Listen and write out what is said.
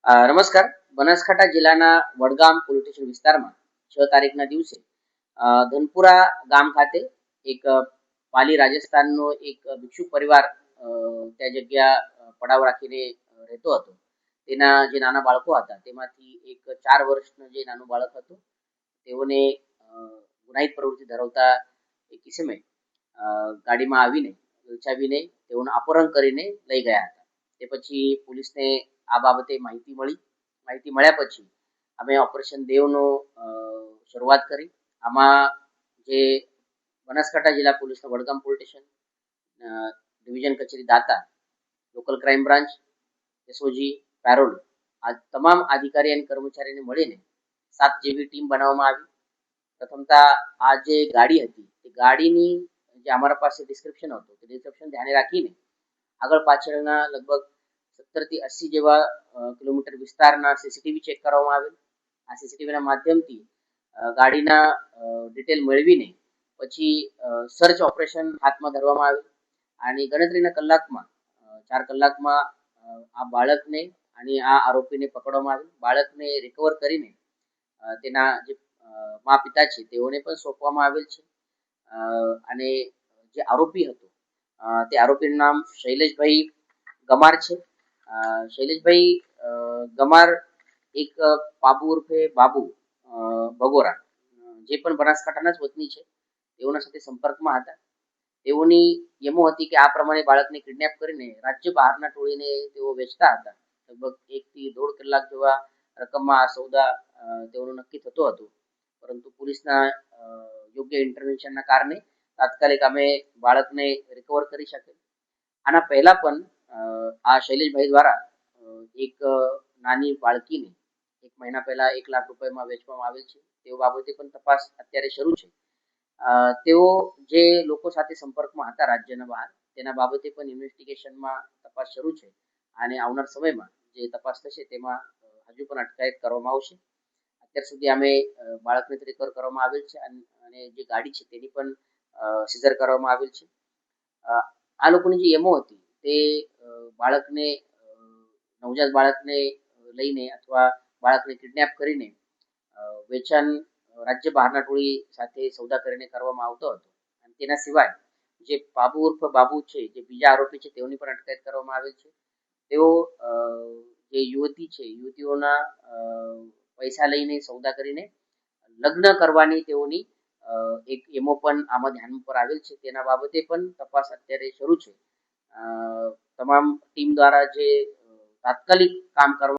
નમસ્કાર. બનાસકાંઠા જિલ્લાના Vadgam police station વિસ્તારમાં 6 તારીખના દિવસે ધનપુરા ગામ ખાતે એક પાલી રાજસ્થાનનો એક ભિક્ષુક પરિવાર ત્યાં જગ્યા પડાવ રાખીને રહેતો હતો. તેના જે નાના બાળકો હતા તેમાંથી એક 4 વર્ષનું જે નાનું બાળક હતું તેઓને ગુનાહિત પ્રવૃત્તિ ધરાવતા એક કિસમે ગાડીમાં આવીને ઉલચાવીને તેઓનું અપહરણ કરીને લઈ ગયા હતા. તે પછી પોલીસને આ બાબતે માહિતી મળ્યા પછી અમે ઓપરેશન દેવનો શરૂઆત કરી. આમાં જે બનાસકાંઠા જિલ્લા પોલીસના વડગામ પોલીસ સ્ટેશન, ડિવિઝન કચેરી દાતા, local crime branch, S O G, parole, આ તમામ અધિકારી અને કર્મચારીને મળીને 7 જેવી ટીમ બનાવવામાં આવી. પ્રથમતા આ જે ગાડી હતી તે ગાડીની જે અમારા પાસે ડિસ્ક્રિપ્શન હતું તે ડિસ્ક્રિપ્શન ધ્યાને રાખીને આગળ પાછળના લગભગ 70 થી 80 જેવા કિલોમીટર વિસ્તારના સીસીટીવી ચેક કરવામાં આવેલ. આ સીસીટીવીના માધ્યમથી ગાડીના ડિટેલ મેળવીને પછી સર્ચ ઓપરેશન હાથમાં ધરવામાં આવેલ. આની ગણતરીના કલાકમાં 4 કલાકમાં આ બાળકને અને આ આરોપીને પકડવામાં આવેલ. બાળકને રિકવર કરીને તેના જે મા પિતા છે તેઓને પણ સોંપવામાં આવેલ છે. અને જે આરોપી હતો તે આરોપીનું નામ શૈલેષભાઈ ગમાર છે. શૈલેષભાઈ ગમાર એક બાબુ ઉર્ફે બાબુ ભગોરા, જે પણ બનાસકાંઠાના જ વતની છે, તેઓના સાથે સંપર્કમાં હતા. તેઓની એમો હતી કે આ પ્રમાણે બાળકને કિડનેપ કરીને રાજ્ય બહારના ટોળીને તેઓ વેચતા હતા. લગભગ 1 થી 1.5 કલાક જેવા રકમમાં આ સોદા તેઓનો નક્કી થતો હતો. પરંતુ પોલીસના યોગ્ય ઇન્ટરવેન્શનના કારણે તાત્કાલિક અમે બાળકને રિકવર કરી શકે. આના પહેલા પણ આ શૈલેષભાઈ દ્વારા એક નાની બાળકીને 1 મહિના પહેલા 1 લાખ રૂપિયામાં વેચવામાં આવેલ છે. તેઓ બાબતે પણ તપાસ અત્યારે શરૂ છે. તેઓ જે લોકો સાથે સંપર્કમાં હતા રાજ્યના બહાર, તેના બાબતે પણ ઇન્વેસ્ટિગેશનમાં તપાસ શરૂ છે. અને આવનાર સમયમાં જે તપાસ થશે તેમાં હજુ પણ અટકાયત કરવામાં આવશે. અત્યાર સુધી અમે બાળકને રિકવર કરવામાં આવેલ છે અને જે ગાડી છે તેની પણ સીઝર કરવામાં આવેલ છે. આ લોકોની જે એમો હતી તે બાળકને નવજાત બાળકને લઈને અથવા બાળકને કિડનેપ કરીને વેચાણ રાજ્ય બહારના ટોળી સાથે સોદા કરીને કરવામાં આવતો હતો. અને તેના સિવાય જે બાબુ ઉર્ફ બાબુ છે, જે બીજા આરોપી છે, તેઓની પણ અટકાયત કરવામાં આવેલ છે. તેઓ જે યુવતી છે, યુવતીઓના પૈસા લઈને સોદા કરીને લગ્ન કરવાની તેઓની એક એમો પણ આમાં ધ્યાન પર આવેલ છે. તેના બાબતે પણ તપાસ અત્યારે શરૂ છે. તમામ ટીમ દ્વારા જે તાત્કાલિક કામ કરવા